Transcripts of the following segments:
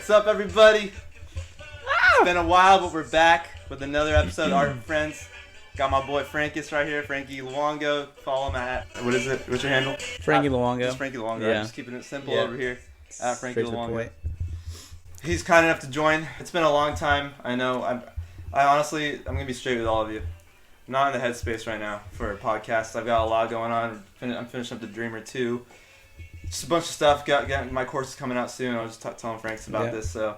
What's up, everybody? It's been a while, but we're back with another episode of Art and Friends. Got my boy Francis right here, Frankie Luongo. Follow him at, what is it? What's your handle? Frankie Luongo. Just Frankie Luongo. Yeah. Just keeping it simple over here. At Frankie Straight to the Luongo. point. He's kind enough to join. It's been a long time. I know. I honestly, I'm gonna be straight with all of you. I'm not in the headspace right now for a podcast. I've got a lot going on. I'm finishing up the Dreamer 2. Just a bunch of stuff. Got my course is coming out soon. I was just telling Franks about this. So,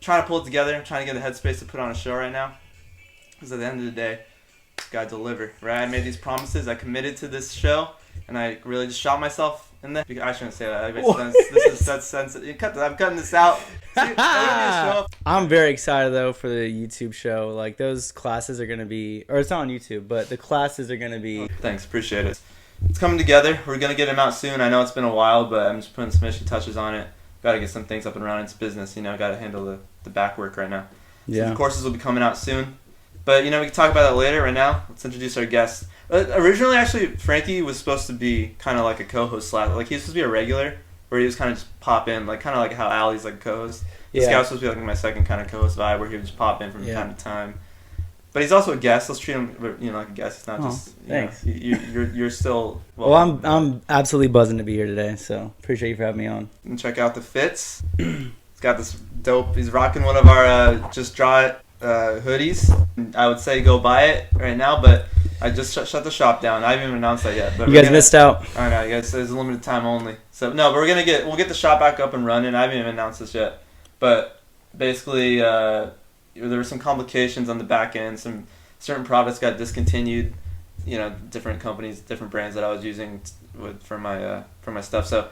trying to pull it together. Trying to get the headspace to put on a show right now. Because at the end of the day, gotta deliver. Right? I made these promises. I committed to this show, and I really just shot myself in the. I shouldn't say that. That's sensitive. I'm cutting this out. I'm very excited though for the YouTube show. Like those classes are gonna be, or it's not on YouTube, but the classes are gonna be. Thanks, appreciate it. It's coming together. We're gonna get them out soon. I know it's been a while, but I'm just putting some finishing touches on it. Got to get some things up and running. It's business, you know. Got to handle the back work right now. So the courses will be coming out soon, but you know we can talk about that later. Right now, let's introduce our guest. Originally, actually, Frankie was supposed to be kind of like a co-host like he was supposed to be a regular, where he was kind of just pop in, like kind of like how Allie's like a co-host. This guy was supposed to be like my second kind of co-host vibe, where he would just pop in from time to time. But he's also a guest. Let's treat him, you know, like a guest. It's not just. Thanks. You're still. Well, I'm absolutely buzzing to be here today. So appreciate you for having me on. And check out the fits. He's got this dope. He's rocking one of our Just Draw It hoodies. I would say go buy it right now, but I just shut the shop down. I haven't even announced that yet. But you guys missed out. I know, you guys. It's a limited time only. So no, but we'll get the shop back up and running. I haven't even announced this yet, but basically. There were some complications on the back end. Some certain products got discontinued. You know, different companies, different brands that I was using for my stuff. So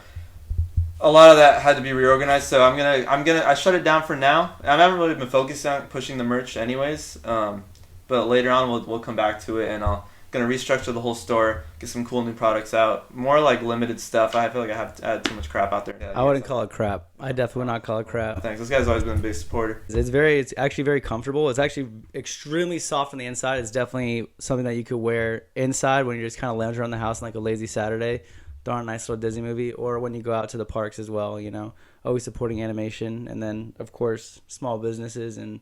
a lot of that had to be reorganized. So I shut it down for now. I haven't really been focused on pushing the merch, anyways. But later on, we'll come back to it, and gonna restructure the whole store, get some cool new products out, more like limited stuff. I feel like I have had too much crap out there. I wouldn't call it crap. I definitely would not call it crap. Thanks. This guy's always been a big supporter. It's actually very comfortable. It's actually extremely soft on the inside. It's definitely something that you could wear inside when you're just kind of lounging around the house on like a lazy Saturday, throw on a nice little Disney movie, or when you go out to the parks as well. You know, always supporting animation, and then of course small businesses and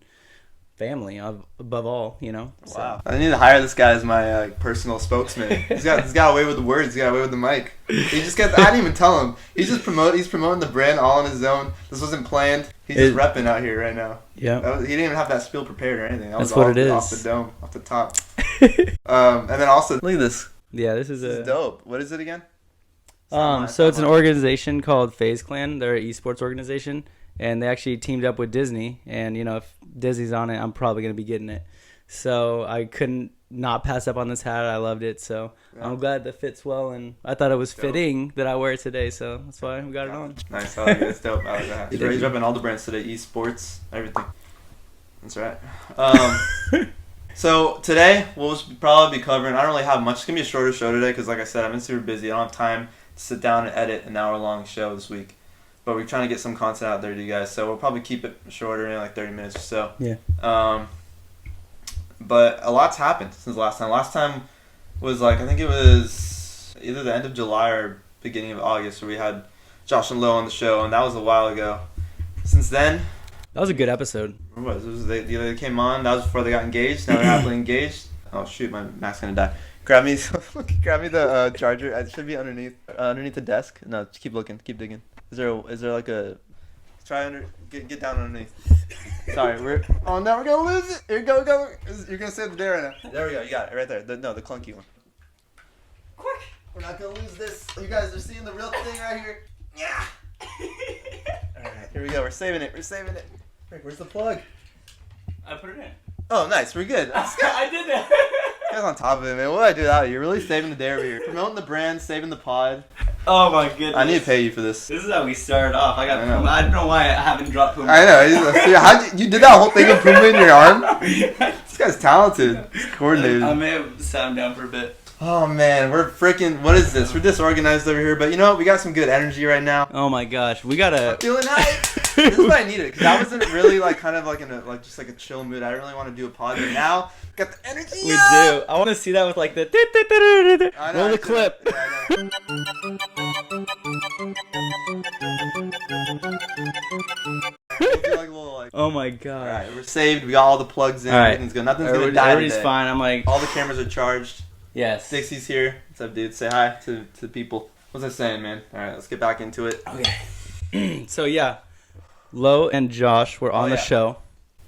family above all, you know. Wow. I need to hire this guy as my personal spokesman. He's got away with the words. He's got away with the mic. I didn't even tell him. He's promoting the brand all on his own. This wasn't planned. He's just repping out here right now. Yeah. He didn't even have that spiel prepared or anything. That's what it is. Off the dome, off the top. And then also, look at this. Yeah, this is dope. What is it again? So it's an organization called FaZe Clan. They're an esports organization. And they actually teamed up with Disney. And, you know, if Disney's on it, I'm probably going to be getting it. So I couldn't not pass up on this hat. I loved it. So I'm glad that fits well. And I thought it was fitting that I wear it today. So that's why we got it on. Nice. I like it. It's dope. I like that. He's repping all the brands today. Esports, everything. That's right. So today, we'll probably be covering, I don't really have much. It's going to be a shorter show today because, like I said, I've been super busy. I don't have time to sit down and edit an hour-long show this week. But we're trying to get some content out there to you guys, so we'll probably keep it shorter, like 30 minutes or so. Yeah. But a lot's happened since last time. Last time was I think it was either the end of July or beginning of August, where we had Josh and Lo on the show, and that was a while ago. Since then, that was a good episode. What was it? They came on. That was before they got engaged. Now they're happily engaged. Oh shoot, my Mac's gonna die. Grab me the charger. It should be underneath the desk. No, just keep looking, keep digging. Is there like a get down underneath? Sorry, now we're gonna lose it. Here go. You're gonna save the day right now. There we go. You got it right there. The clunky one. Quick! We're not gonna lose this. You guys are seeing the real thing right here. Yeah. All right, here we go. We're saving it. Rick, where's the plug? I put it in. Oh, nice. We're good. I did that. Guys on top of it, man. What did I do that? You're really saving the day over here. Promoting the brand, saving the pod. Oh my goodness. I need to pay you for this. This is how we started off. I don't know why I haven't dropped Puma. I know. You did that whole thing with Puma in your arm? This guy's talented. He's coordinated. I may have sat him down for a bit. Oh man, we're freaking. What is this? We're disorganized over here, but you know what? We got some good energy right now. Oh my gosh, we gotta. I'm feeling hype. This is what I needed because I wasn't really kind of in a just a chill mood. I didn't really want to do a pod, but now got the energy. We do. I want to see that with the. Roll the clip. We'll do like a little like. Oh my god. All right, we're saved. We got all the plugs in. All right. Everything's good. Nothing's gonna die Everybody's today. fine. I'm like, All the cameras are charged. yes. Dixie's here. What's up, dude? Say hi to the people. What's I saying, man? All right, let's get back into it. Okay. So yeah, Lo and Josh were on the show.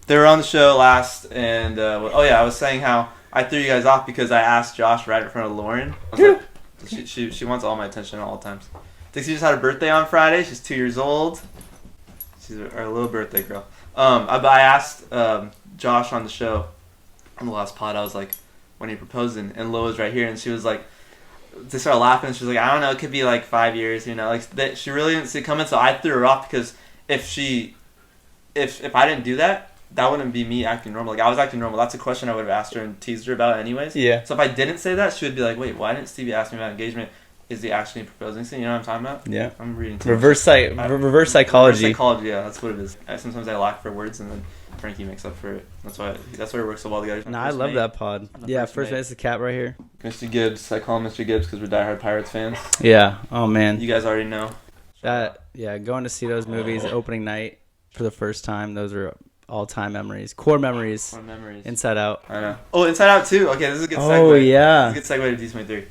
They were on the show last, and I was saying how I threw you guys off because I asked Josh right in front of Lauren. I was like, she wants all my attention at all times. Dixie just had her birthday on Friday. She's 2 years old. She's our little birthday girl. I asked Josh on the show on the last pod. I was like, when are you proposing? And Lo was right here, and she was like, they started laughing. She was like, I don't know, it could be like 5 years, you know. Like that, she really didn't see it coming. So I threw her off because if I didn't do that, that wouldn't be me acting normal. Like I was acting normal. That's a question I would have asked her and teased her about anyways. Yeah. So if I didn't say that, she would be like, wait, why didn't Stevie ask me about engagement? Is he actually proposing? So you know what I'm talking about? Yeah. I'm reading. Reverse psychology. Reverse psychology. Yeah, that's what it is. Sometimes I lack for words, and then Frankie makes up for it. That's why it works so well together. No, I love that pod. Yeah, first mate's the cat right here. Mr. Gibbs. I call him Mr. Gibbs because we're diehard Pirates fans. Yeah. Oh man. You guys already know. Going to see those movies opening night for the first time. Those are all-time memories, core memories. Inside Out. I know. Oh, Inside Out too. Okay, this is a good segue. Oh yeah. This is a good segue to D23.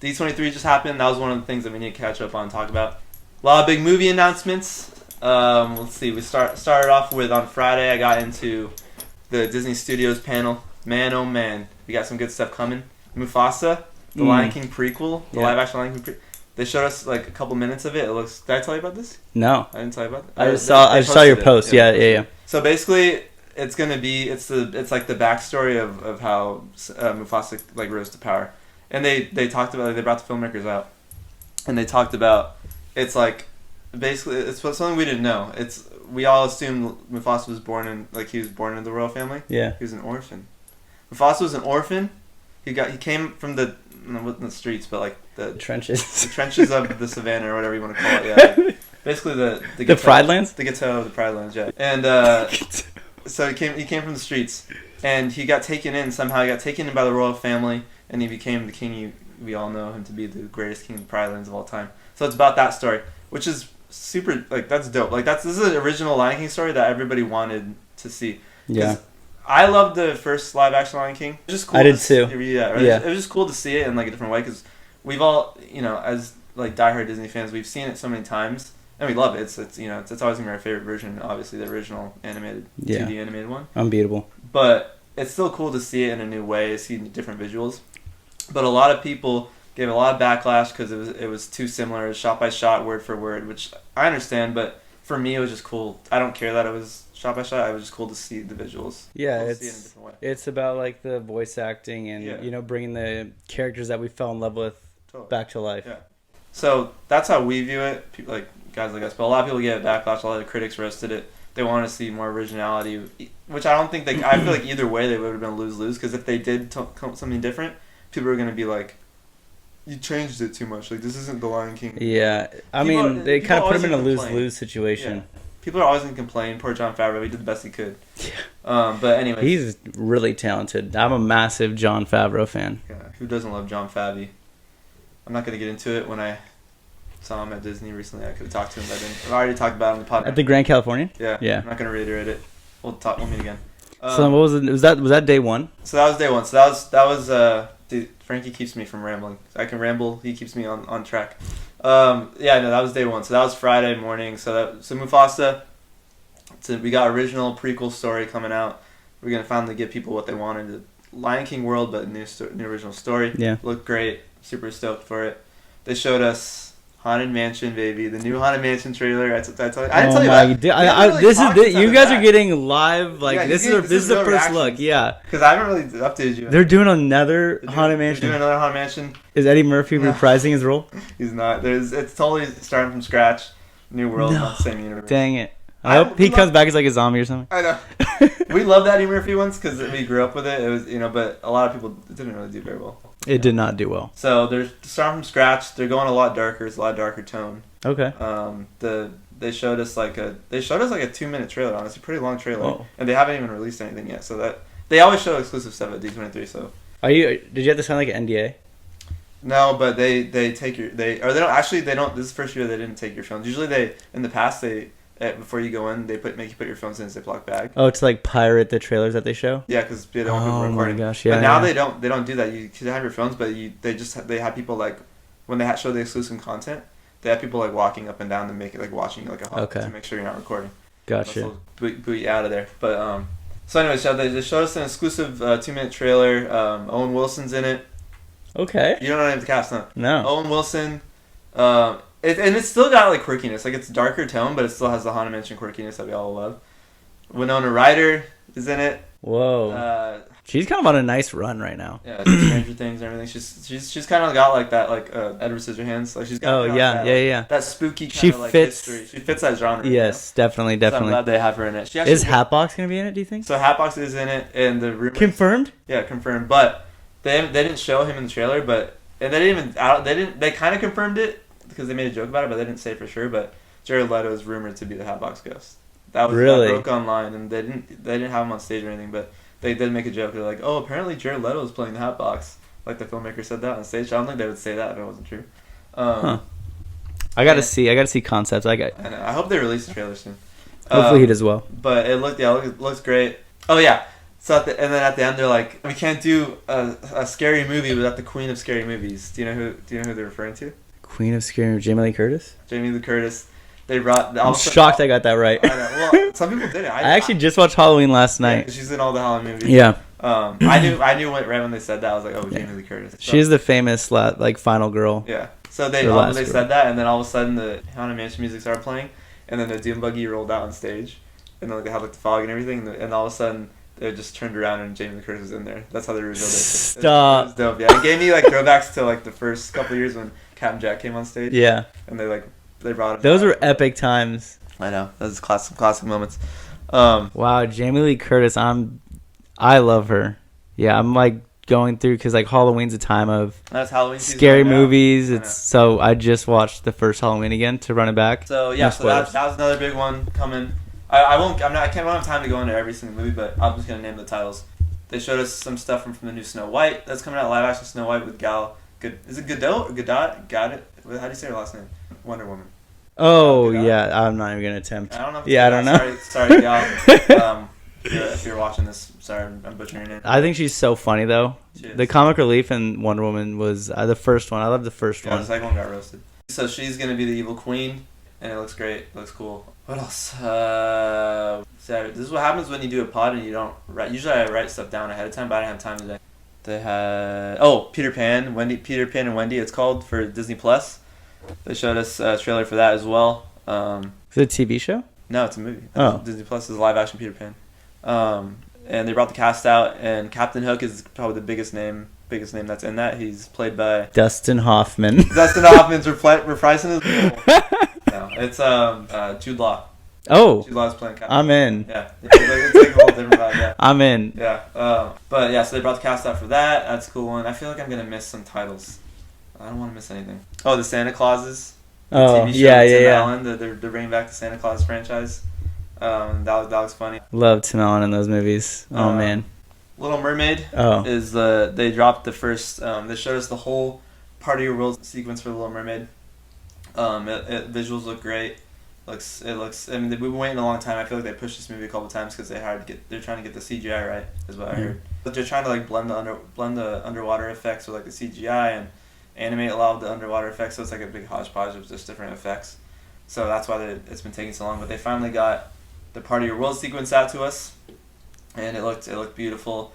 D23 just happened. That was one of the things that we need to catch up on and talk about. A lot of big movie announcements. Let's see. We started off with on Friday. I got into the Disney Studios panel. Man, oh man, we got some good stuff coming. MUFASA, the Lion King prequel, the live-action Lion King prequel. They showed us like a couple minutes of it. It looks. Did I tell you about this? No. I didn't tell you about it. I just saw your post. Yeah. So basically, it's gonna be it's like the backstory of how Mufasa like rose to power, and they talked about they brought the filmmakers out, and they talked about it's like basically it's something we didn't know. We all assumed Mufasa was born into the royal family. Yeah. He was an orphan. Mufasa was an orphan. He came from the streets, but like the trenches. The trenches of the savannah or whatever you want to call it. Yeah. Basically the Pride Lands? The ghetto of the Pride Lands, yeah. And so he came from the streets, and he got taken in somehow. He got taken in by the royal family, and he became the king. We all know him to be the greatest king of the Pride Lands of all time. So it's about that story, which is super, like, that's dope. Like, this is an original Lion King story that everybody wanted to see. Yeah. I loved the first live-action Lion King. It was just cool. I did too. Yeah, right? Yeah. It was just cool to see it in, like, a different way, because we've all, you know, as, like, diehard Disney fans, we've seen it so many times, and we love it. It's you know, it's always going to be our favorite version, obviously, the original animated, 2D animated one. Unbeatable. But it's still cool to see it in a new way, see different visuals. But a lot of people gave a lot of backlash because it was too similar, it was shot by shot, word for word, which I understand, but for me it was just cool. I don't care that it was shot by shot, it was just cool to see the visuals. Yeah, it's see it in a different way. It's about like the voice acting and you know, bringing the characters that we fell in love with back to life. Yeah. So that's how we view it, people, like guys like us, but a lot of people get backlash, a lot of the critics roasted it. They want to see more originality, which I don't think I feel like either way they would have been lose-lose, because if they did come something different, people are going to be like, you changed it too much. Like, this isn't the Lion King. Yeah. I mean, they kind of put him in a lose-lose situation. Yeah. People are always going to complain. Poor Jon Favreau. He did the best he could. Yeah. But anyway. He's really talented. I'm a massive Jon Favreau fan. Yeah. Who doesn't love Jon Favreau? I'm not going to get into it. When I saw him at Disney recently, I could have talked to him, but I didn't. I've already talked about him on the podcast. At the Grand Californian? Yeah. Yeah. I'm not going to reiterate it. We'll meet again. So what was it? Was that day one? So that was day one. So that was dude, Frankie keeps me from rambling. I can ramble. He keeps me on track. That was day one. So that was Friday morning. So Mufasa. So we got original prequel story coming out. We're gonna finally give people what they wanted. The Lion King world, but new original story. Yeah. Looked great. Super stoked for it. They showed us Haunted Mansion, baby. The new Haunted Mansion trailer. I didn't tell you that. You guys are getting live. Like, yeah, this is the first look. Yeah. Because I haven't really updated you. They're doing another Haunted Mansion. They're doing another Haunted Mansion. Is Eddie Murphy reprising his role? He's not. It's totally starting from scratch. New world, not the same universe. Dang it. I hope he comes back as like a zombie or something. I know. We loved Eddie Murphy ones because we grew up with it. It was, but a lot of people didn't really do very well. It did not do well. So they're starting from scratch. They're going a lot darker. It's a lot darker tone. Okay. They showed us like a 2-minute trailer. Honestly, pretty long trailer. Whoa. And they haven't even released anything yet. So that they always show exclusive stuff at D23. So. Did you have to sign like an NDA? No, but they take your they don't. This is the first year they didn't take your films. Usually in the past they before you go in, they make you put your phones in a Ziploc bag. Oh, to like pirate the trailers that they show. Yeah, because they don't want people recording. Oh my gosh, yeah. But now yeah. they don't do that. You can have your phones, but they have people like when they show the exclusive content, they have people like walking up and down to make it like watching like a hawk to make sure you're not recording. Gotcha. Boot you out of there. But so anyways, they showed us an exclusive 2-minute trailer. Owen Wilson's in it. Okay. You don't know any of the cast, no? No. Owen Wilson. And it's still got like quirkiness. Like it's darker tone, but it still has the Haunted Mansion quirkiness that we all love. Winona Ryder is in it. Whoa. She's kind of on a nice run right now. Yeah, Stranger Things and everything. She's kind of got like that Edward Scissorhands. Like she's got that spooky kind of like history. She fits that genre. Yes, definitely. So I'm glad they have her in it. Is Hatbox gonna be in it? Do you think? So Hatbox is in it, and the rumors, confirmed. Yeah, confirmed. But they didn't show him in the trailer, and they kind of confirmed it because they made a joke about it, but they didn't say for sure. But Jared Leto is rumored to be the Hatbox ghost. That broke online, and they didn't have him on stage or anything, but they did make a joke. They're like, oh, apparently Jared Leto is playing the Hatbox. Like the filmmaker said that on stage. I don't think they would say that if it wasn't true. I gotta see concepts. I hope they release the trailer soon. Hopefully he does well. But it looks great. Oh yeah. So and then at the end they're like, we can't do a scary movie without the queen of scary movies. Do you know who they're referring to? Queen of scary, Jamie Lee Curtis. Jamie Lee Curtis. They brought. I'm shocked I got that right. I know. Well, some people did it. I actually just watched Halloween last night. Yeah, she's in all the Halloween movies. Yeah. I knew right when they said that. I was like, oh, Jamie Lee Curtis. So, she's the famous like final girl. Yeah. So they said that, and then all of a sudden the Haunted Mansion music started playing, and then the Doom Buggy rolled out on stage, and then they had like the fog and everything, and all of a sudden they just turned around and Jamie Lee Curtis was in there. That's how they revealed it. Stop. It was dope. Yeah. It gave me like throwbacks to like the first couple of years when Captain Jack came on stage. Yeah. And they brought him. Those were epic times. I know. Those are classic moments. Wow, Jamie Lee Curtis. I love her. Yeah, I'm like going through because like Halloween's a time of scary movies. So I just watched the first Halloween again to run it back. So yeah, so that was another big one coming. I won't have time to go into every single movie, but I'm just gonna name the titles. They showed us some stuff from the new Snow White that's coming out, live action Snow White with Gal. Is it Gadot or Gadot? Got it. How do you say her last name? Wonder Woman. Oh yeah, I'm not even gonna attempt. I don't know. I don't know. Sorry, Gal. If you're watching this, sorry, I'm butchering it. I think she's so funny though. The comic relief in Wonder Woman was the first one. I love the first one. The second one got roasted. So she's gonna be the evil queen, and it looks great. It looks cool. What else? So this is what happens when you do a pod and you don't write. Usually I write stuff down ahead of time, but I didn't have time today. They had Peter Pan and Wendy. It's called for Disney Plus. They showed us a trailer for that as well. Is it a TV show? No, it's a movie. Oh. Disney Plus is live action Peter Pan. And they brought the cast out, and Captain Hook is probably the biggest name that's in that. He's played by Dustin Hoffman. Dustin Hoffman's reprising his role. No, it's Jude Law. Oh, Jude Law's playing Captain. I'm in. Yeah, it's like a whole different vibe. Yeah. I'm in. Yeah, but yeah, so they brought the cast out for that. That's a cool one. I feel like I'm gonna miss some titles. I don't want to miss anything. Oh, the Santa Clauses. Oh, TV show yeah. Allen, they're bringing back the Santa Claus franchise. That was funny. Love Tim Allen in those movies. Oh man. Little Mermaid. Oh. They dropped the first. They showed us the whole Part of Your World sequence for Little Mermaid. Visuals look great. It looks. I mean, we've been waiting a long time. I feel like they pushed this movie a couple times because they're trying to get the CGI right, is what I heard. But they're trying to like blend the underwater effects with like the CGI and animate a lot of the underwater effects, so it's like a big hodgepodge of just different effects. So that's why it's been taking so long. But they finally got the Part of Your World sequence out to us, and it looked beautiful.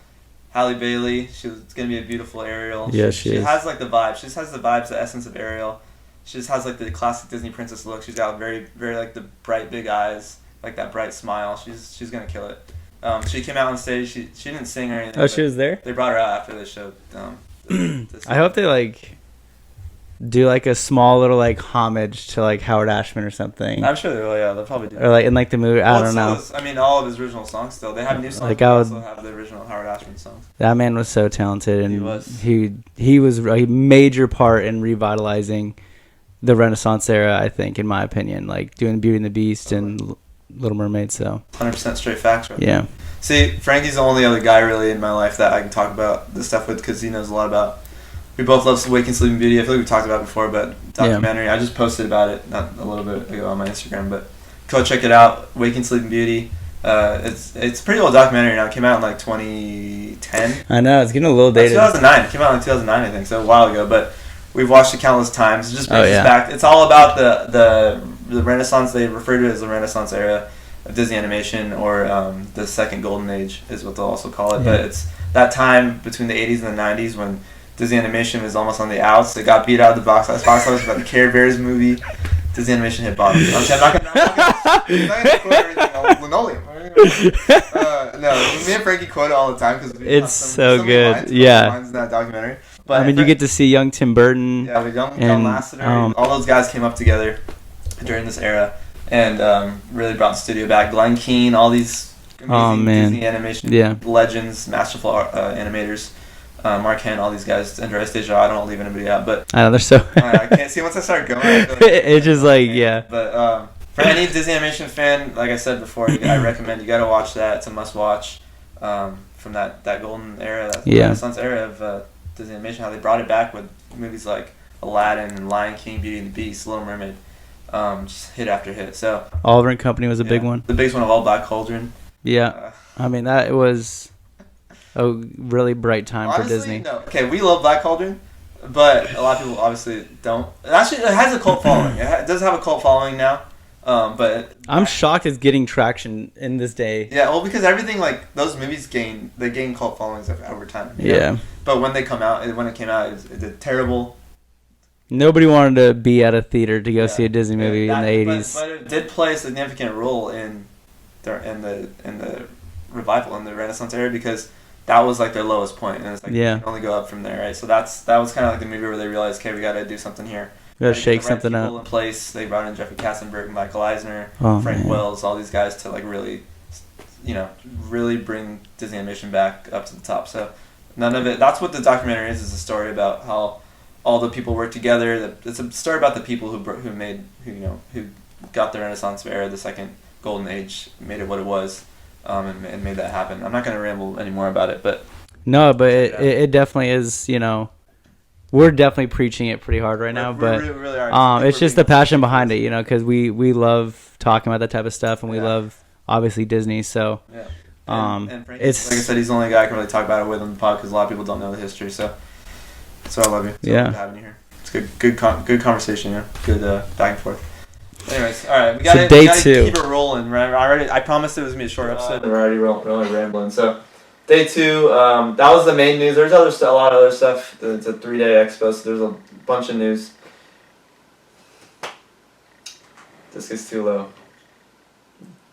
Halle Bailey, it's gonna be a beautiful Ariel. Yeah, she is. Has like the vibe. She just has the vibes, the essence of Ariel. She just has like the classic Disney princess look. She's got very, very like the bright big eyes, like that bright smile. She's gonna kill it. She came out on stage. She didn't sing or anything. Oh, she was there? They brought her out after they showed. I hope they like do like a small little like homage to like Howard Ashman or something. I'm sure they will. Yeah, they'll probably do. Or like in like the movie, I don't know. I mean, all of his original songs still. They have new songs. Like they also have the original Howard Ashman songs. That man was so talented, and he was a major part in revitalizing the Renaissance era. I think, in my opinion, like doing Beauty and the Beast and Little Mermaid. So 100% straight facts. Right? Yeah. See, Frankie's the only other guy really in my life that I can talk about this stuff with because he knows a lot about. We both love Waking Sleeping Beauty. I feel like we talked about it before, but documentary. Yeah. I just posted about it not a little bit ago on my Instagram, but go check it out. Waking Sleeping Beauty. It's a pretty old documentary now. It came out in like 2010. I know, it's getting a little dated. 2009. It came out in 2009, I think, so a while ago. But we've watched it countless times. It just brings us back. It's all about the Renaissance. They refer to it as the Renaissance era of Disney animation, or the second golden age is what they'll also call it. But it's that time between the 80s and the 90s when Disney animation was almost on the outs. It got beat out of the box office. Box office by the Care Bears movie. Disney animation hit bottom. I'm not gonna quote everything on linoleum. No, me and Frankie quote it all the time because it's so good. Lines in that documentary. But I mean, you get to see young Tim Burton. Yeah, we John Lasseter. All those guys came up together during this era and really brought the studio back. Glenn Keane, all these amazing Disney animation legends, masterful animators. Mark Hamill, all these guys, Andreas Deja. I don't want to leave anybody out, but I know they're so. I can't see once I start going. I feel like it's just like But for any Disney animation fan, like I said before, I recommend you got to watch that. It's a must watch from that golden era, that Renaissance era of Disney animation. How they brought it back with movies like Aladdin and Lion King, Beauty and the Beast, Little Mermaid, just hit after hit. So Oliver and Company was a big one. The biggest one of all, Black Cauldron. Yeah, I mean that was a really bright time honestly, for Disney. No. Okay, we love Black Cauldron, but a lot of people obviously don't. Actually, it has a cult following. It does have a cult following now, but I'm shocked it's getting traction in this day. Yeah, well, because everything like those movies gain cult followings over time. Yeah. But when it came out, it did terrible. Nobody wanted to be at a theater to go see a Disney movie in the 80s. But it did play a significant role in the revival in the Renaissance era because that was like their lowest point, and it's like you can only go up from there, right? So that was kind of like the movie where they realized, okay, we got to do something here. We got to shake something up. In place, they brought in Jeffrey Katzenberg, Michael Eisner, Frank Wells, all these guys to like really, really bring Disney animation back up to the top. So none of it. That's what the documentary is a story about how all the people work together. It's a story about the people who got the Renaissance era, the second golden age, made it what it was. And made that happen. I'm not going to ramble anymore about it, but it definitely is. We're definitely preaching it pretty hard right now, but we really are. It's just the passion behind it, because we love talking about that type of stuff, and we love obviously Disney. So and it's like I said, he's the only guy I can really talk about it with on the pod because a lot of people don't know the history. So I love you. It's good having you here. It's good conversation. Good back and forth. Anyways, all right, we got to keep it rolling. I promised it was going to be a short episode. We're already rambling. So, day 2, that was the main news. There's a lot of other stuff. It's a 3-day expo, so there's a bunch of news. This gets too low.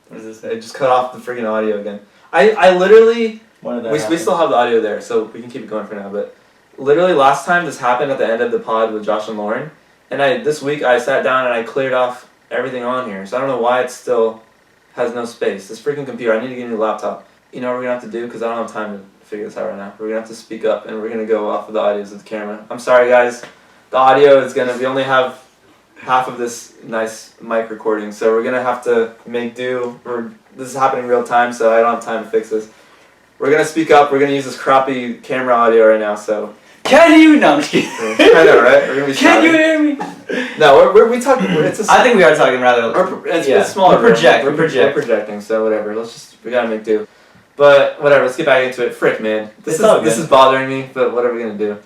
What is this? It just cut off the freaking audio again. I literally... We still have the audio there, so we can keep it going for now. But literally last time this happened at the end of the pod with Josh and Lauren, and this week I sat down and I cleared off everything on here, so I don't know why it still has no space. This freaking computer, I need to get a new laptop. You know what we're going to have to do? Because I don't have time to figure this out right now. We're going to have to speak up, and we're going to go off of the audios of the camera. I'm sorry, guys. The audio is going to... We only have half of this nice mic recording, so we're going to have to make do. This is happening real time, so I don't have time to fix this. We're going to speak up. We're going to use this crappy camera audio right now, so... Can you? No, I'm just kidding. I know, right? We're gonna be Can you hear me? No, we talking. I think we are talking rather. It's smaller. We're projecting, so whatever. We gotta make do. But whatever. Let's get back into it. Frick, man. This is bothering me. But what are we gonna do?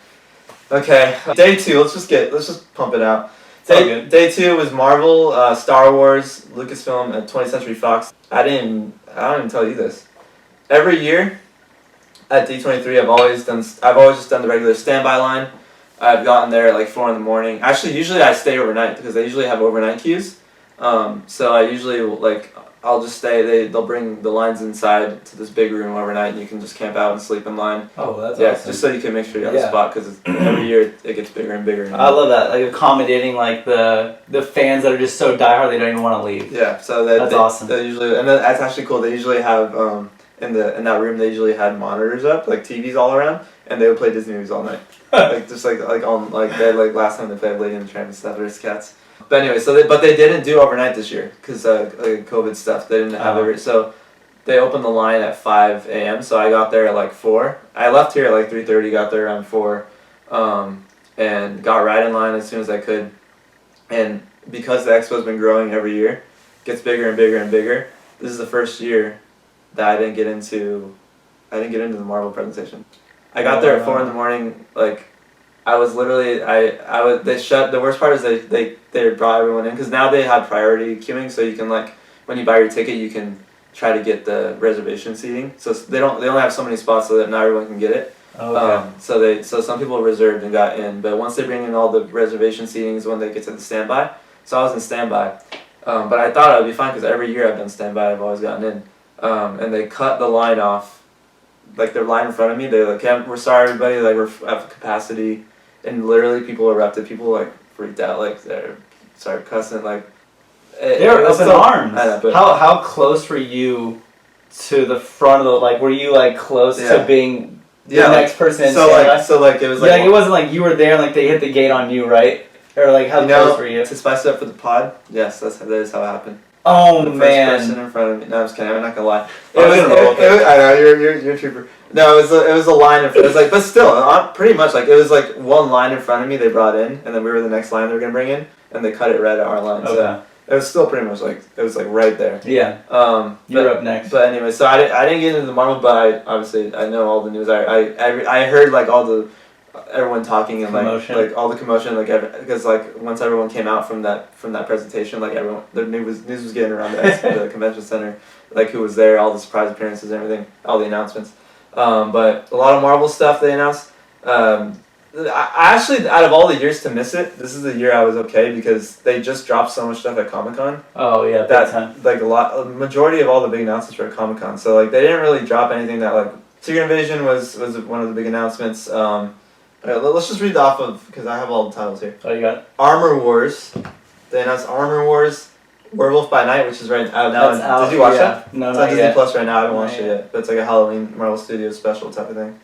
Okay, day 2. Let's just pump it out. Day 2 was Marvel, Star Wars, Lucasfilm, and 20th Century Fox. I don't even tell you this. Every year at D23, I've always just done the regular standby line. I've gotten there at like 4 a.m. Actually, usually I stay overnight because they usually have overnight queues. So I usually I'll just stay. They'll bring the lines inside to this big room overnight, and you can just camp out and sleep in line. Oh, that's awesome. Just so you can make sure you have a spot because every year it gets bigger and bigger. I love that, like accommodating like the fans that are just so diehard they don't even want to leave. Yeah, so that's awesome. They usually, and that's actually cool. They usually have in that room they usually had monitors up, like TVs all around, and they would play Disney movies all night. Like just like last time they played Lady and the Tramp and stuff. There's cats. But anyway, but they didn't do overnight this year because COVID stuff. They didn't have so they opened the line at 5 a.m. So I got there at like 4. I left here at like 3:30. Got there around 4, and got right in line as soon as I could. And because the expo's been growing every year, gets bigger and bigger and bigger. This is the first year that I didn't get into the Marvel presentation. I got there at 4 a.m. Like, I was literally the worst part is they brought everyone in because now they have priority queuing, so you can like when you buy your ticket you can try to get the reservation seating. So they only have so many spots so that not everyone can get it. Okay. So some people reserved and got in, but once they bring in all the reservation seatings when they get to the standby. So I was in standby, but I thought I'd be fine because every year I've done standby. I've always gotten in, and they cut the line off, like their line in front of me. They're like, "We're sorry, everybody. Like we're at capacity," and literally people erupted. People like freaked out. Like they started cussing. Like they were up in arms. I know, how close were you to the front of the like? Were you like close to being? The next person in standby? So it was like it wasn't like you were there and like they hit the gate on you, right? Or like how close were you? To spice it up for the pod, yes, that is how it happened. Oh the man! First person in front of me. No, I'm just kidding. I'm not gonna lie. I know you're a trooper. No, it was a line in front. It was like, but still, pretty much like it was like one line in front of me. They brought in, and then we were the next line they were gonna bring in, and they cut it right at our line. Okay. So it was still pretty much like it was like right there. Yeah. You're up next. But anyway, so I didn't get into the Marvel, but I know all the news. I heard like everyone talking and like all the commotion because like once everyone came out from that presentation, like everyone the news was getting around the convention center, like who was there, all the surprise appearances and everything, all the announcements. But a lot of Marvel stuff they announced. I actually, out of all the years to miss it, this is the year I was okay because they just dropped so much stuff at Comic-Con. Oh yeah, big time. Like a majority of all the big announcements were at Comic-Con. So like they didn't really drop anything that like Secret Invasion was one of the big announcements. Let's just read off of because I have all the titles here. Oh, you got it? Armor Wars. They announced Armor Wars, Werewolf by Night, which is right out now. That's out. Did you watch that? No, it's not on Disney yet. Plus right now. I haven't watched it yet, but it's like a Halloween Marvel Studios special type of thing.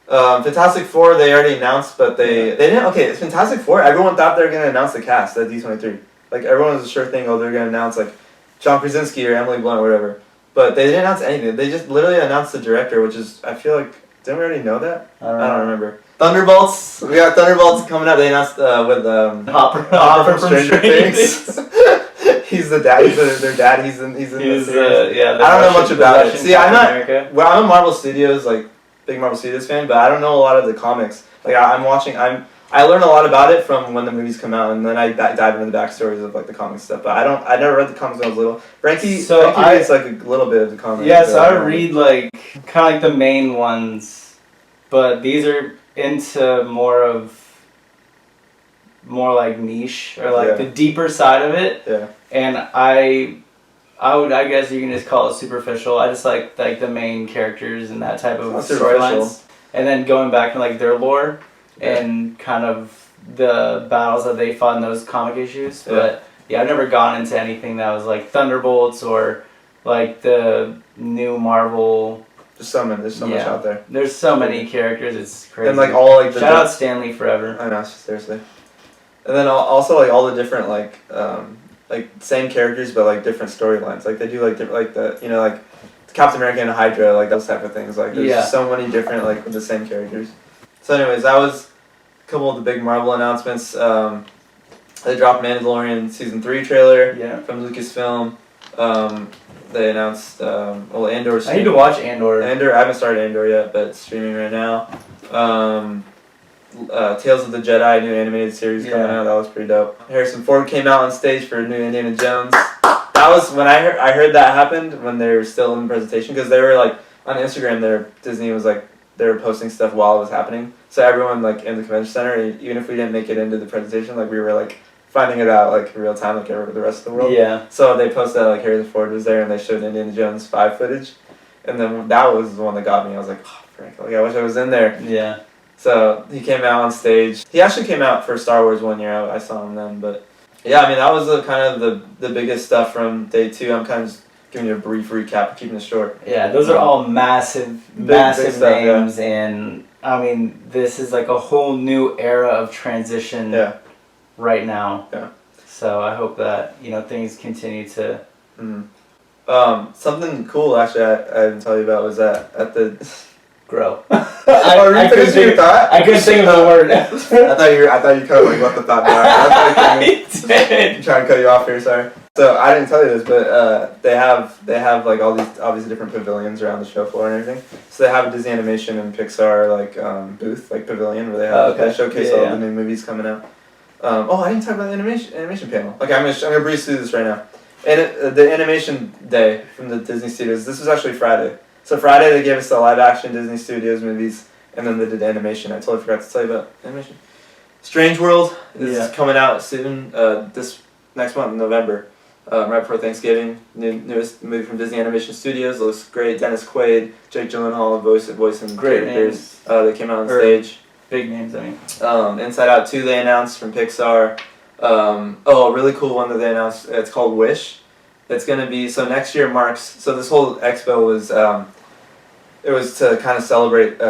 Fantastic Four, they already announced, but they didn't. Okay, it's Fantastic Four. Everyone thought they were gonna announce the cast at D23. Like everyone was a sure thing. Oh, they're gonna announce like John Krasinski or Emily Blunt or whatever. But they didn't announce anything. They just literally announced the director, which is I feel like didn't we already know that? I don't remember. Thunderbolts. We got Thunderbolts coming out. They announced with Hopper from Stranger Things. He's the dad. He's their dad. He's in the series. I don't know much about it. See, I'm a Marvel Studios big Marvel Studios fan, but I don't know a lot of the comics. Like I learn a lot about it from when the movies come out, and then I dive into the backstories of like the comic stuff. But I never read the comics when I was little. Frankie reads like a little bit of the comics. Yeah, so I read like kind of like the main ones, but these are into more like niche or like the deeper side of it. Yeah. And I guess you can just call it superficial. I just like the main characters and that type of storylines. And then going back to like their lore and kind of the battles that they fought in those comic issues. But I've never gone into anything that was like Thunderbolts or like the new Marvel. There's so much out there. There's so many characters, it's crazy. And like all like shout out Stanley forever. I know, seriously. And then also like all the different like same characters but like different storylines. Like they do like different like Captain America and Hydra, like those type of things. Like there's just so many different like with the same characters. So anyways, that was a couple of the big Marvel announcements. They dropped Mandalorian season 3 trailer from Lucasfilm. They announced Andor. I need to watch Andor. I haven't started Andor yet, but it's streaming right now. Tales of the Jedi, new animated series coming out. That was pretty dope. Harrison Ford came out on stage for new Indiana Jones. That was when I heard that happened when they were still in the presentation because they were like on Instagram. Disney was like they were posting stuff while it was happening. So everyone like in the convention center, even if we didn't make it into the presentation, like we were like finding it out like in real time, like the rest of the world. Yeah. So they posted that, like Harrison Ford was there and they showed Indiana Jones 5 footage, and then that was the one that got me. I was like, oh, Frank, like I wish I was in there. Yeah. So he came out on stage. He actually came out for Star Wars one year. I saw him then, but yeah, I mean that was kind of the biggest stuff from day 2. I'm kind of just giving you a brief recap, keeping it short. Yeah, those are all massive big stuff, names, and I mean this is like a whole new era of transition. Right now. Yeah. So I hope that things continue to. Something cool actually I didn't tell you about was that at the. Grow. I couldn't think of the word. I thought you kind of like let the thought die. I did. I'm trying to cut you off here. Sorry. So I didn't tell you this, but they have like all these obviously different pavilions around the show floor and everything. So they have a Disney Animation and Pixar like booth, like pavilion, where they have they showcase all the new movies coming out. I didn't talk about the animation panel. Okay, I'm gonna breeze through this right now. And the animation day from the Disney Studios. This was actually Friday. So Friday they gave us the live action Disney Studios movies, and then they did animation. I totally forgot to tell you about animation. Strange World is coming out soon. This next month in November. Right before Thanksgiving, newest movie from Disney Animation Studios. It looks great. Dennis Quaid, Jake Gyllenhaal, voicing great characters. They came out on stage. Big names, I mean. Inside Out 2 they announced from Pixar. A really cool one that they announced. It's called Wish. It's gonna be so next year marks. So this whole expo was it was to kind of celebrate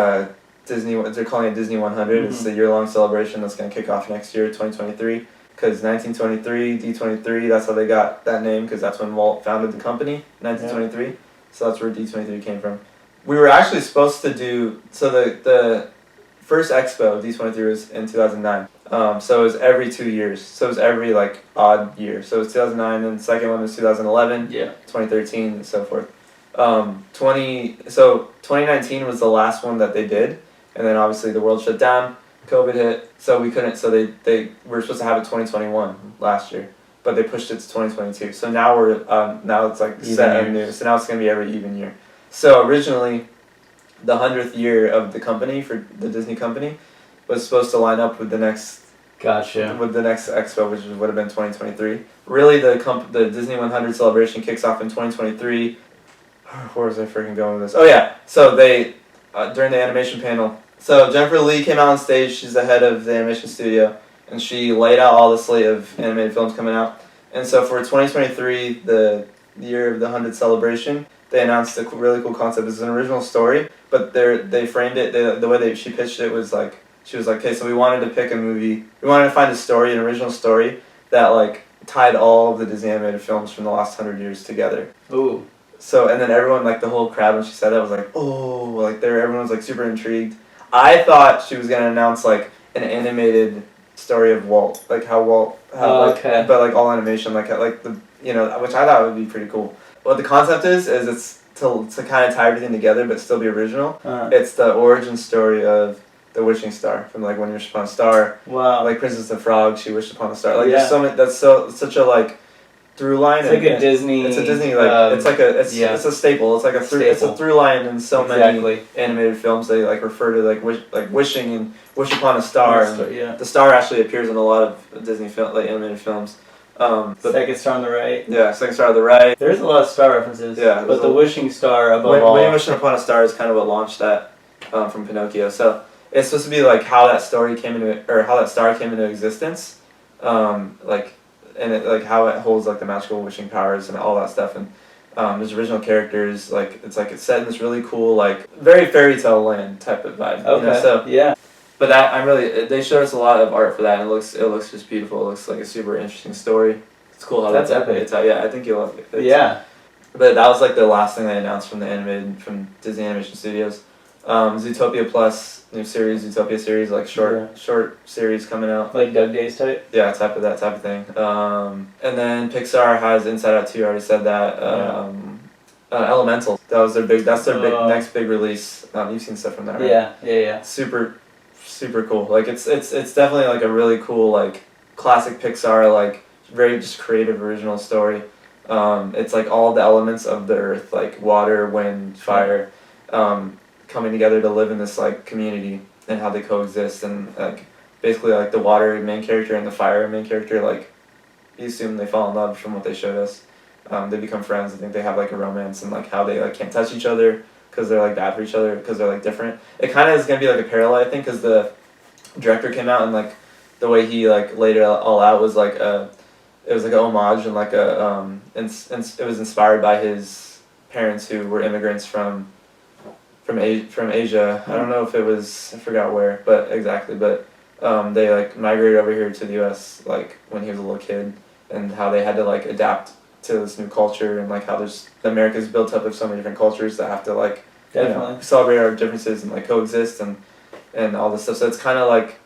Disney. They're calling it Disney 100. It's a year-long celebration that's gonna kick off next year, 2023. Because 1923, D23, that's how they got that name, because that's when Walt founded the company, 1923. Yeah. So that's where D23 came from. We were actually supposed to do, so the first expo, D23, was in 2009. So it was every 2 years. So it was every, like, odd year. So it was 2009, and the second one was 2011, 2013, and so forth. 2019 was the last one that they did, and then obviously the world shut down. COVID hit, so we couldn't. So they were supposed to have it 2021 last year, but they pushed it to 2022. So now now it's like set and new. So now it's gonna be every even year. So originally, the 100th year of the company for the Disney company was supposed to line up with the next. With the next expo, which would have been 2023. Really, the Disney 100 celebration kicks off in 2023. Where was I freaking going with this? Oh yeah, so they during the animation panel. So Jennifer Lee came out on stage. She's the head of the animation studio, and she laid out all the slate of animated films coming out. And so for 2023, the year of the 100th celebration, they announced a really cool concept. It's an original story, but they framed it. The way she pitched it was like she was like, okay, so we wanted to pick a movie. We wanted to find a story, an original story that like tied all of the Disney animated films from the last 100 years together. Ooh. So and then everyone, like the whole crowd, when she said that, was like, oh, like everyone was like super intrigued. I thought she was gonna announce like an animated story of Walt, like how Walt, but like all animation, like the which I thought would be pretty cool. What the concept is it's to kind of tie everything together but still be original. It's the origin story of the wishing star from like when you wish upon a star. Wow. Like Princess and the Frog, she wished upon a star. Like there's so many. That's such a like through line. It's like a Disney. It's a Disney it's a staple. It's like it's a through line in so many animated films. They like refer to like wishing and wish upon a star. The star actually appears in a lot of Disney animated films. Second star on the right. Yeah, second star on the right. There's a lot of star references. Yeah, but the wishing star above all. When wishing upon a star is kind of what launched that from Pinocchio. So it's supposed to be like how that star came into existence, and it, like how it holds like the magical wishing powers and all that stuff, and there's original characters. Like it's set in this really cool like very fairy tale land type of vibe. Okay. So yeah. But they showed us a lot of art for that, and it looks just beautiful. It looks like a super interesting story. It's cool how that's epic. I think you'll love it. Yeah. But that was like the last thing they announced from Disney Animation Studios. Zootopia Plus, new series, Zootopia series, like short series coming out. Like Doug Days type? Yeah, that type of thing. And then Pixar has Inside Out 2, I already said that. Elemental, that's their next big release. You've seen stuff from that, right? Yeah. Super cool. Like it's definitely like a really cool like classic Pixar like very just creative original story. It's like all the elements of the earth, like water, wind, fire, coming together to live in this like community and how they coexist, and like basically like the water main character and the fire main character, like you assume they fall in love from what they showed us. They become friends. I think they have like a romance, and like how they like can't touch each other because they're like bad for each other because they're like different. It kind of is gonna be like a parallel, I think, because the director came out and like the way he like laid it all out was like it was like an homage and like it was inspired by his parents who were immigrants from Asia. I don't know if it was, I forgot where, but exactly, but they like migrated over here to the U.S. like when he was a little kid, and how they had to like adapt to this new culture, and like how America's built up of so many different cultures that have to like celebrate our differences and like coexist and all this stuff. So it's kind of like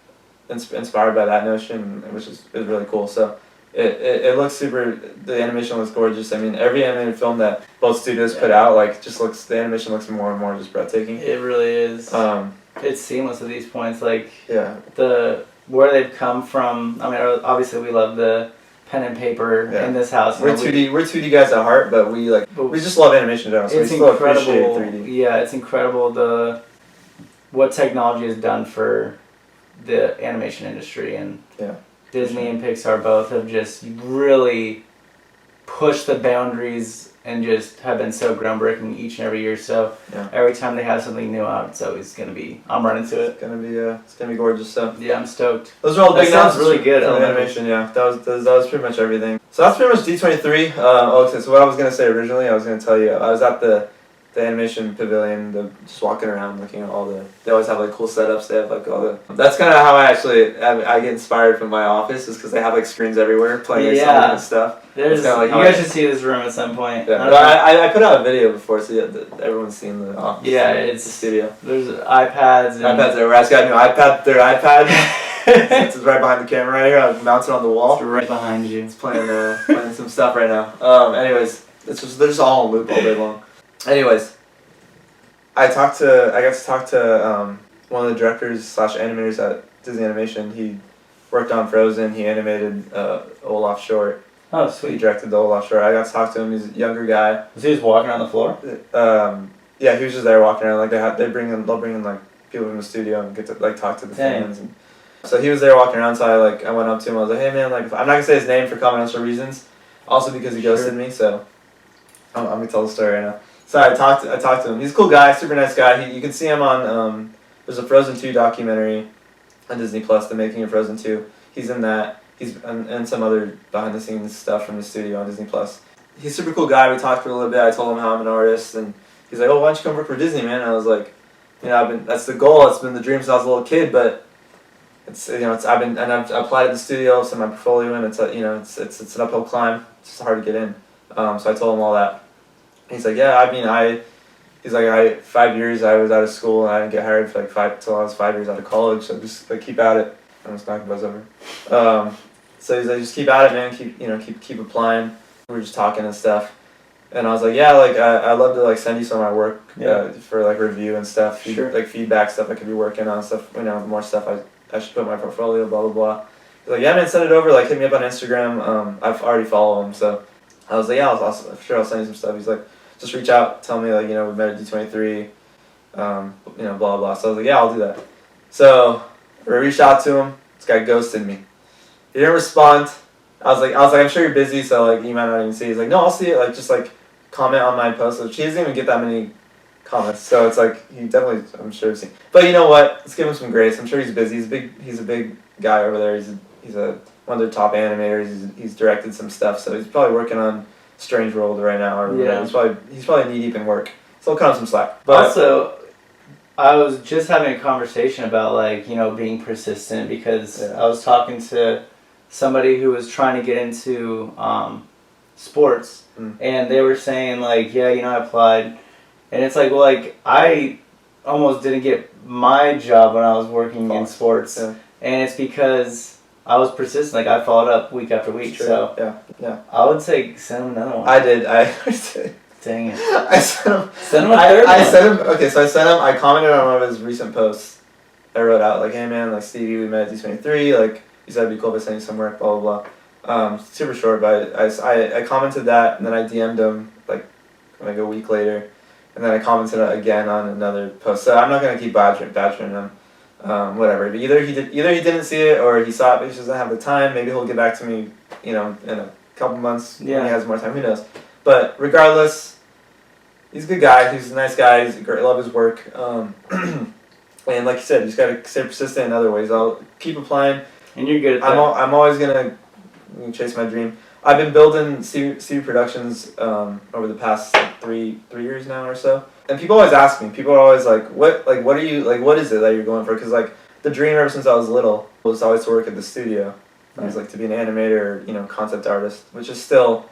inspired by that notion, which is really cool. So It looks super. The animation looks gorgeous. I mean, every animated film that both studios put out, like, just looks. The animation looks more and more just breathtaking. It really is. It's seamless at these points. Like, yeah, where they've come from. I mean, obviously we love the pen and paper in this house. We're 2D. We're 2D guys at heart, but we just love animation in general. So we still appreciate 3D. Yeah, it's incredible what technology has done for the animation industry, and Disney and Pixar both have just really pushed the boundaries and just have been so groundbreaking each and every year. So every time they have something new out, it's always gonna be. I'm running to it. It's gonna be gorgeous. So yeah, I'm stoked. Those are all big. Sounds really good. Animation, yeah. That was pretty much everything. So that's pretty much D23. Okay, so what I was gonna say originally, I was gonna tell you, I was at the animation pavilion, just walking around, looking at all they always have like cool setups. They have like all the. That's kind of how I get inspired from my office, is because they have like screens everywhere playing songs and stuff. There's, like, you guys should see this room at some point. Yeah, I put out a video before, so everyone's seen the office. Yeah, it's the studio. There's iPads. iPads everywhere. I just got a new iPad. Their iPad. It's right behind the camera right here. I've mounted on the wall. It's right behind you. It's playing some stuff right now. Anyways, they're just all on loop all day long. Anyways, I got to talk to one of the directors / animators at Disney Animation. He worked on Frozen. He animated Olaf short. Oh, sweet. He directed the Olaf short. I got to talk to him. He's a younger guy. Was he just walking around the floor? Yeah, he was just there walking around. Like they'll bring in like people from the studio and get to like talk to the fans. And so he was there walking around. So I went up to him. I was like, hey man, like, I'm not gonna say his name for confidential reasons. Also because he ghosted me. So I'm gonna tell the story right now. So I talked to him. He's a cool guy, super nice guy. You can see him on there's a Frozen 2 documentary on Disney Plus, the making of Frozen 2. He's in that. He's and some other behind the scenes stuff from the studio on Disney Plus. He's a super cool guy. We talked for a little bit. I told him how I'm an artist, and he's like, "Oh, why don't you come work for Disney, man?" And I was like, that's the goal. It's been the dream since I was a little kid, but I've applied at the studio, sent my portfolio in. It's an uphill climb. It's just hard to get in. So I told him all that. He's like, yeah, he's like, 5 years I was out of school and I didn't get hired for till I was 5 years out of college. So just keep at it. I'm just knocking buzz over. So he's like, just keep at it, man. Keep applying. We were just talking and stuff. And I was like, yeah, I'd love to send you some of my work for review and stuff, feedback stuff I could be working on, stuff, more stuff I should put in my portfolio, blah blah blah. He's like, yeah, man, send it over. Hit me up on Instagram. I've already followed him, so I was like, yeah, I'll send you some stuff. He's like, just reach out, tell me we met at D23, blah blah. So I was like, yeah, I'll do that. So I reached out to him. This guy ghosted me. He didn't respond. I was like, I'm sure you're busy, so you might not even see. He's like, no, I'll see it. Just comment on my post. He doesn't even get that many comments, so it's he definitely, I'm sure, has seen. But you know what? Let's give him some grace. I'm sure he's busy. He's a big guy over there. He's one of their top animators. He's directed some stuff, so he's probably working on Strange World right now, or he's probably knee deep in work. So he'll cut him some slack. But also, I was just having a conversation about being persistent, because I was talking to somebody who was trying to get into sports, and they were saying I applied, and it's I almost didn't get my job when I was working in sports, and it's because I was persistent. I followed up week after week. So yeah. I would say send him another one. I did. Dang it. I sent him. Send him a third one. I sent him. Okay, so I sent him. I commented on one of his recent posts. I wrote out hey man, Stevie, we met at D23. You said it'd be cool if I sent you some work. Blah blah blah. Super short, but I commented that, and then I DM'd him a week later, and then I commented again on another post. So I'm not gonna keep badgering him. Whatever. But either he didn't see it, or he saw it but he just doesn't have the time. Maybe he'll get back to me, in a couple months when he has more time. Who knows? But regardless, he's a good guy. He's a nice guy. He's great. I love his work. And like you said, you just gotta stay persistent in other ways. I'll keep applying. And you're good at that. I'm always gonna chase my dream. I've been building CV Productions over the past 3 years now or so. And people always ask me. People are always what are you what is it that you're going for? Because the dream ever since I was little was always to work at the studio. It was to be an animator, or, concept artist, which is still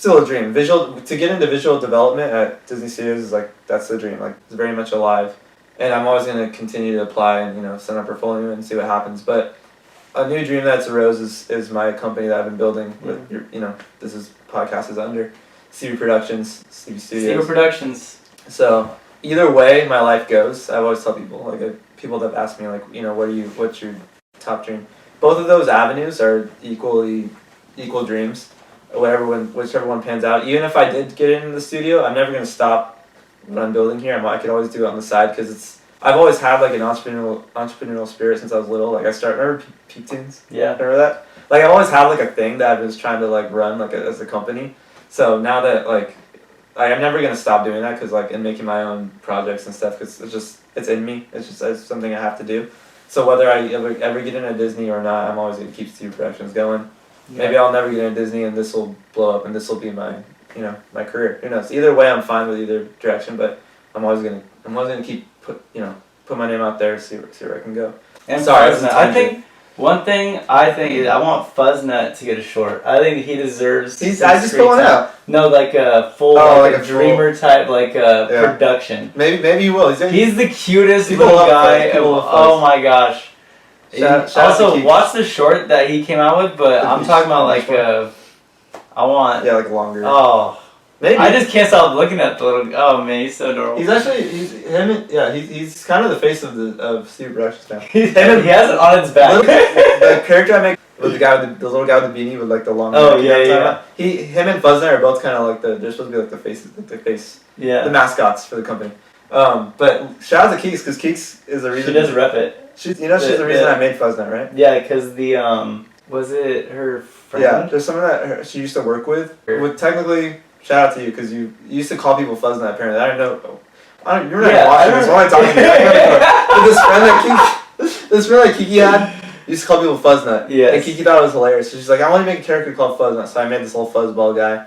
a dream. To get into visual development at Disney Studios is that's the dream. It's very much alive, and I'm always going to continue to apply and send a portfolio and see what happens. But a new dream that's arose is my company that I've been building with this is podcast is under CV Productions, CV Studios. CV Productions. So either way my life goes, I've always tell people, like people that have asked me, like, what's your top dream? Both of those avenues are equal dreams. Whichever one pans out. Even if I did get into the studio, I'm never gonna stop what I'm building here. I could always do it on the side because I've always had like an entrepreneurial spirit since I was little. Like remember Peak Tunes? Yeah. Remember that? Like I've always had like a thing that I was trying to like run like as a company. So now that like I'm never gonna stop doing that because like in making my own projects and stuff, because it's in me. It's something I have to do. So whether I ever get into Disney or not, I'm always gonna keep Steve Productions going. Yeah. Maybe I'll never get into Disney and this will blow up and this will be my my career. Who knows? Either way, I'm fine with either direction. But I'm always gonna keep put my name out there, see where I can go. And sorry, I think one thing is I want Fuzznut to get a short. I think he deserves. I just put one out. No, like a full, like a dreamer type, like production. Maybe he will. He's the cutest little guy. Oh my gosh. Shout also, watch the short that he came out with, but I'm talking about like I want. Yeah, like longer. Oh. Maybe. I just can't stop looking at the little. Oh man, he's so adorable. He's actually he's kind of the face of Steve Productions now. He has it on his back. The character I make with the little guy with the beanie with like the long. Oh yeah. Him and Fuzznut are both kind of like they're supposed to be like the faces, like the face. Yeah. The mascots for the company. But shout out to Keeks because Keeks is the reason. She does rep it. She's the reason I made Fuzznut, right? Yeah, because was it her friend? Yeah, there's someone that she used to work with. Technically. Shout out to you because you used to call people Fuzznut apparently. I don't know. You're not watching this. What am I talking about? This friend that Kiki had used to call people Fuzznut. Yes. And Kiki thought it was hilarious. So she's like, I want to make a character called Fuzznut. So I made this little fuzzball guy.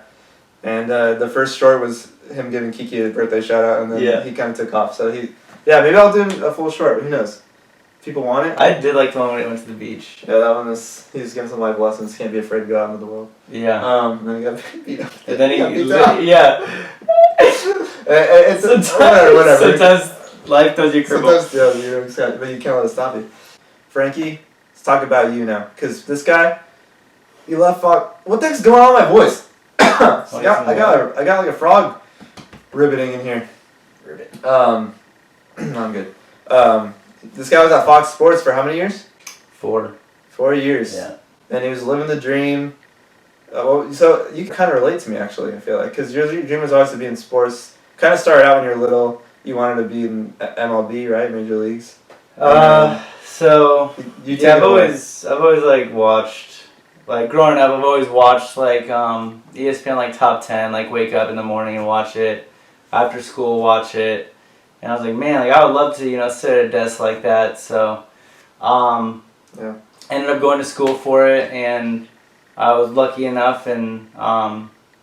And the first short was him giving Kiki a birthday shout out. And then he kind of took off. So maybe I'll do a full short. Who knows? People want it. I did like the one when he went to the beach. Yeah, that one was, he was getting some life lessons. Can't be afraid to go out into the world. Yeah. And then he got beat up. And then he yeah. It's sometimes, whatever. Sometimes life does you curveball. Sometimes, but you can't let it stop you. Frankie, let's talk about you now. Because this guy, you left frog. What the heck's going on with my voice? I got like a frog ribbiting in here. Ribbit. I'm good. This guy was at Fox Sports for how many years? 4. 4 years. Yeah. And he was living the dream. So you can kind of relate to me, actually, I feel like. Because your dream was always to be in sports. Kind of started out when you were little. You wanted to be in MLB, right? Major Leagues. So I've always like watched, like growing up, I've always watched like ESPN like Top 10, like wake up in the morning and watch it. After school, watch it. And I was like, man, like I would love to, sit at a desk like that. So, ended up going to school for it, and I was lucky enough and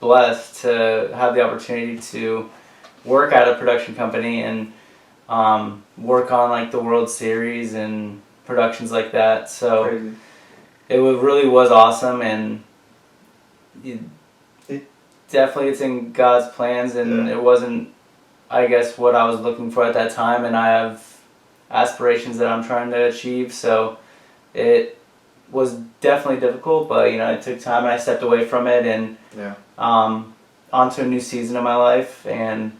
blessed to have the opportunity to work at a production company and work on like the World Series and productions like that. So Crazy. It really was awesome, and definitely it's in God's plans, and it wasn't, I guess, what I was looking for at that time, and I have aspirations that I'm trying to achieve, so it was definitely difficult, but it took time, and I stepped away from it, and onto a new season of my life. And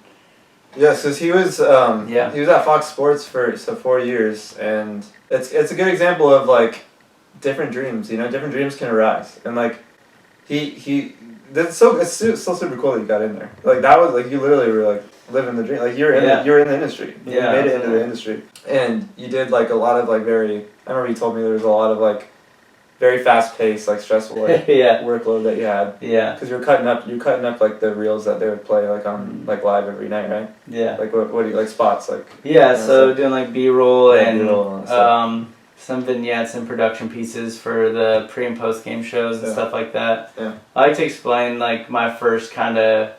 because he was he was at Fox Sports for 4 years, and it's a good example of like different dreams. Different dreams can arise, and like it's still super cool that you got in there. Like that was like you literally were like living the dream. Like you're in the industry. You made it into the industry, and you did like a lot of like very. I remember you told me there was a lot of like very fast paced, like stressful like workload that you had. Yeah. Because you're cutting up like the reels that they would play like on like live every night, right? Yeah. Like what do you like spots like? Yeah. So doing like B-roll and B-roll some vignettes and production pieces for the pre and post game shows and stuff like that. Yeah. I like to explain like my first kind of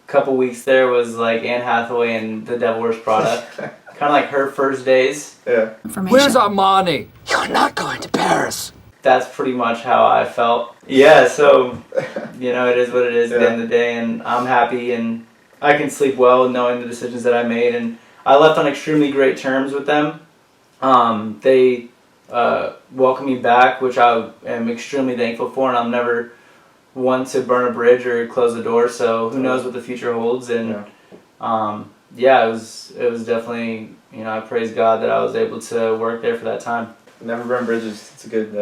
couple weeks there was like Anne Hathaway and The Devil Wears Prada. Kind of like her first days. Yeah. Where's our money? You're not going to Paris. That's pretty much how I felt. Yeah, so, it is what it is at the end of the day, and I'm happy, and I can sleep well knowing the decisions that I made, and I left on extremely great terms with them. They welcome me back, which I am extremely thankful for, and I'm never one to burn a bridge or close the door. So who knows what the future holds? And it was definitely, I praise God that I was able to work there for that time. Never burn bridges. It's a good.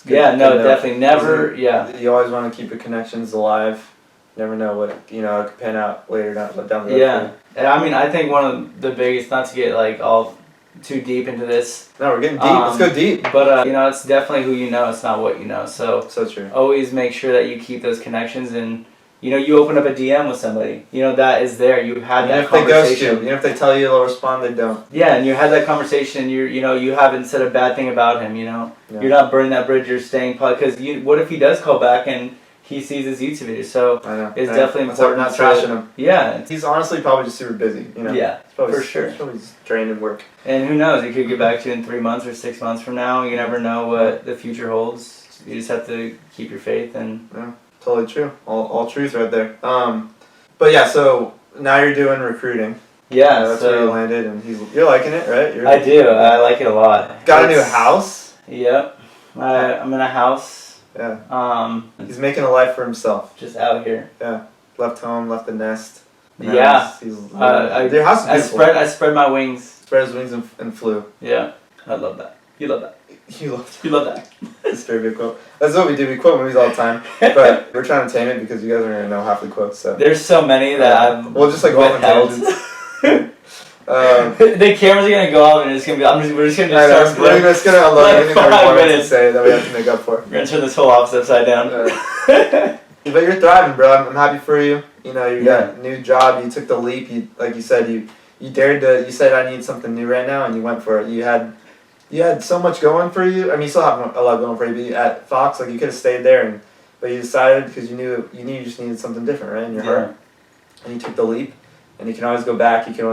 Definitely never. Yeah, you always want to keep your connections alive. Never know what it could pan out later down the road. Yeah, and I mean, I think one of the biggest, not to get like all too deep into this. No, we're getting deep. Let's go deep. But it's definitely who you know. It's not what you know. So true. Always make sure that you keep those connections, and you open up a DM with somebody. That is there. You had that conversation. Even if they ghost you, even if they tell you they'll respond, they don't. Yeah, and you had that conversation. You haven't said a bad thing about him. You're not burning that bridge. You're staying because what if he does call back and he sees his YouTube video? So I know. It's definitely important. Not trashing him. Yeah, he's honestly probably just super busy. Yeah, for sure. He's probably just drained in work. And who knows? He could get back to you in 3 months or 6 months from now. You never know what the future holds. You just have to keep your faith and. Yeah, totally true. All truth right there. But yeah, so now you're doing recruiting. Yeah, that's where you landed, and you're liking it, right? I do. I like it a lot. Got a new house. Yep. I'm in a house. Yeah. He's making a life for himself. Just out here. Yeah. Left home, left the nest. Yeah. Your house is beautiful. I spread my wings. Spread his wings and flew. Yeah. I love that. You love that. You love that. It's very good quote. That's what we do. We quote movies all the time, but we're trying to tame it because you guys aren't gonna know half the quotes. So there's so many that I've just like go on tangents. The cameras are gonna go off and it's gonna be. We're just gonna start. We're just gonna unload everything that we wanted to say that we have to make up for. We're gonna turn this whole office upside down. But you're thriving, bro. I'm happy for you. You got a new job. You took the leap. Like you said, you dared to. You said I need something new right now, and you went for it. You had so much going for you. I mean, you still have a lot going for you. But at Fox, like you could have stayed there, but you decided because you knew you just needed something different, right, in your heart, and you took the leap. And you can always go back. You can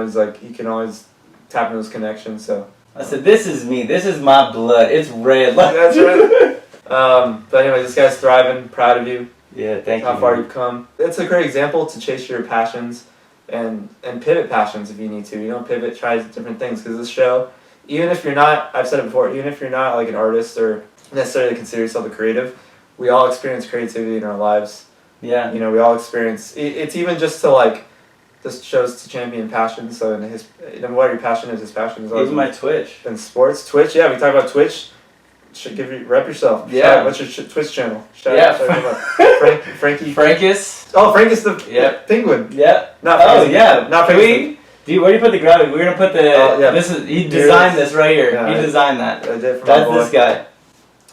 always tap into those connections. So I said, "This is me. This is my blood. It's red." That's right. But anyway, this guy's thriving. Proud of you. Yeah, thank you. How far you've come. It's a great example to chase your passions and pivot passions if you need to. Pivot, try different things because this show, even if you're not, I've said it before, even if you're not like an artist or necessarily consider yourself a creative, we all experience creativity in our lives. Yeah. We all experience. It's even just to like. This shows to champion passion. So what your passion is, his passion is always. Even my Twitch. And sports, Twitch. Yeah, we talk about Twitch. Rep yourself. Yeah. What's your Twitch channel? Frankie. Frankus. Oh, Frankus the penguin. Yeah. Not Frankus. Oh yeah. Not Frankus. Dude, where do you put the graphic? We're gonna put the. This is he designed this right here. Yeah, he designed that. I did for That's my boy. this guy.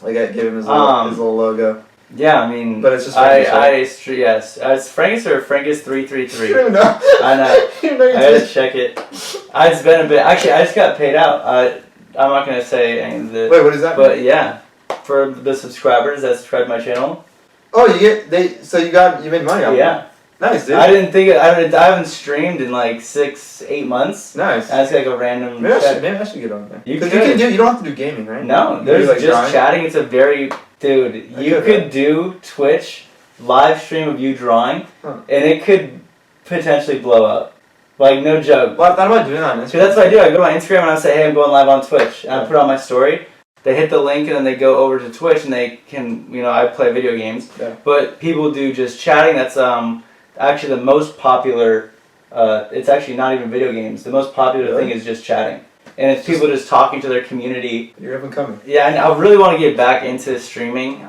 Like I gave him his little logo. Yeah, I mean, but it's just yes, it's Frankus or Frankus 333. You don't know. I know. I gotta check it. It's been a bit. Actually, I just got paid out. I'm not gonna say any of the. Wait, what is that? But yeah, for the subscribers that subscribe to my channel. Oh, you made money off it. Yeah. Nice, dude. I didn't think I haven't streamed in like 6-8 months. Nice. That's like a random. Maybe I should get on there. You don't have to do gaming, right? No, there's just drawing. Chatting. It's a very you could do Twitch live stream of you drawing, and it could potentially blow up. Like no joke. Well, I thought about doing that on Instagram. That's what I do. I go to my Instagram and I say, "Hey, I'm going live on Twitch," and I put it on my story. They hit the link and then they go over to Twitch and they can, I play video games. Yeah. But people do just chatting. That's actually the most popular. It's actually not even video games. The most popular thing is just chatting. And it's people just talking to their community. You're up and coming. Yeah, and I really want to get back into streaming.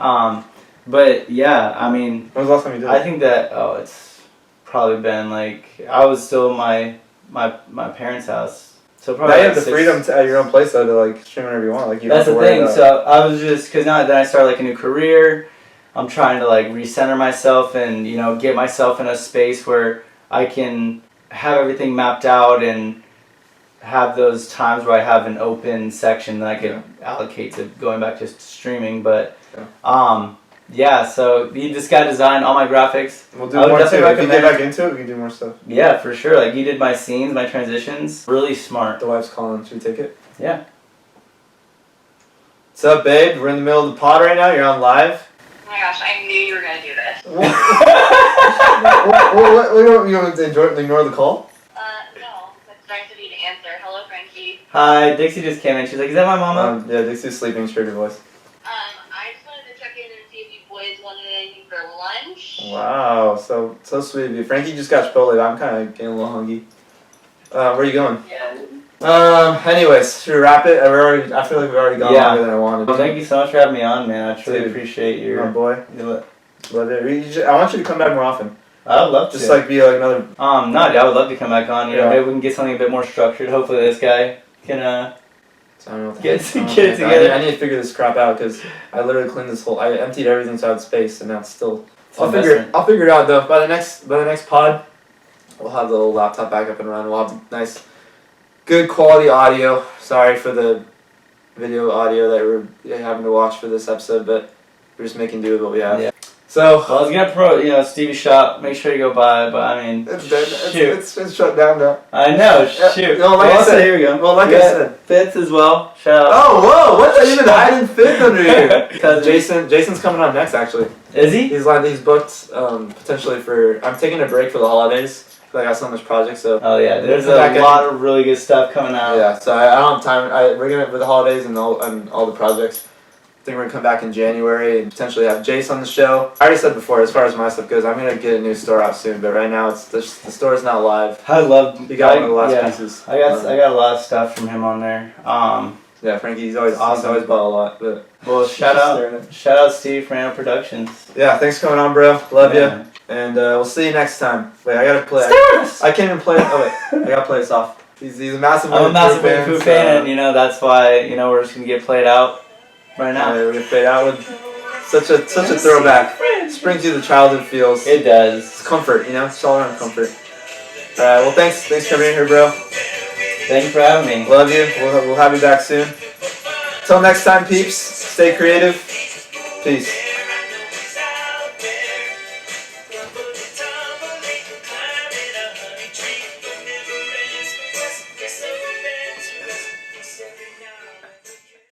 But yeah, I mean. When was the last time you did it? I think that, it's probably been like, I was still in my parents' house. So probably now you have the freedom at your own place though to like stream whenever you want. Like you don't That's have to the thing. about So I was just, because now that I started like a new career, I'm trying to like recenter myself and, get myself in a space where I can have everything mapped out and have those times where I have an open section that I could allocate to going back to streaming. But so this guy designed all my graphics. We'll do more too. If you get back into it, we can do more stuff. Yeah, for sure. Like he did my scenes, my transitions. Really smart. The wife's calling. Should we take it? Yeah. What's up, babe? We're in the middle of the pod right now. You're on live. Oh my gosh, I knew you were gonna do this. What you want to ignore the call? No. It's nice of you to answer. Hello, Frankie. Hi, Dixie just came in. She's like, is that my mama? Yeah, Dixie's sleeping. Straight your voice. I just wanted to check in and see if you boys wanted anything for lunch. Wow, so sweet of you. Frankie just got Chipotle. I'm kind of getting a little hungry. Where are you going? Yeah. Anyways, should we wrap it? I feel like we've already gone longer than I wanted. Well, thank you so much for having me on, man. I truly Dude, appreciate your. my boy. Love it. I want you to come back more often. I would love to. Just like be like another. No, I would love to come back on. You know, Yeah. maybe we can get something a bit more structured. Hopefully, this guy can I don't know what the get heck. it together. I need to figure this crap out because I literally cleaned this whole. I emptied everything so I had space, and now it's still. I'll figure it out though. By the next pod, we'll have the old laptop back up and running. We'll have nice, good quality audio. Sorry for the video audio that we're having to watch for this episode, but we're just making do with what we have. Yeah. So. Well, I was gonna promote, Stevie's shop. Make sure you go by. But I mean, It's shut down now. I know. Shoot. No, like I said, here we go. Well, like I said. Fitz as well. Shout out. Oh, whoa! What's that even hiding Fifth under here? Cousin. Jason's coming on next. Actually, Is he? he's booked potentially for. I'm taking a break for the holidays. I got so much projects, so. Oh yeah, there's a Back lot of really good stuff coming out. Yeah, so I don't have time. We're gonna with the holidays and all the projects. I think we're gonna come back in January and potentially have Jace on the show. I already said before, as far as my stuff goes, I'm gonna get a new store out soon. But right now, the store's not live. I love. You got one of the last pieces. I got a lot of stuff from him on there. Yeah, Frankie, he's always Awesome. he's always bought a lot. But Well, shout out Steve for Nano Productions. yeah, thanks for coming on, bro. Love Yeah. you, and we'll see you next time. Wait, I gotta play. I can't even play. Oh wait, I gotta play this off. He's a massive. I'm a massive Winnie Pooh fan, so, and that's why we're just gonna get played out right now. we're gonna fade out with such a throwback. Brings you the childhood feels. It does. It's comfort, it's all around comfort. Alright, well thanks for coming in here, bro. Thank you for having me. Love you. We'll have you back soon. Till next time, peeps. Stay creative. Peace.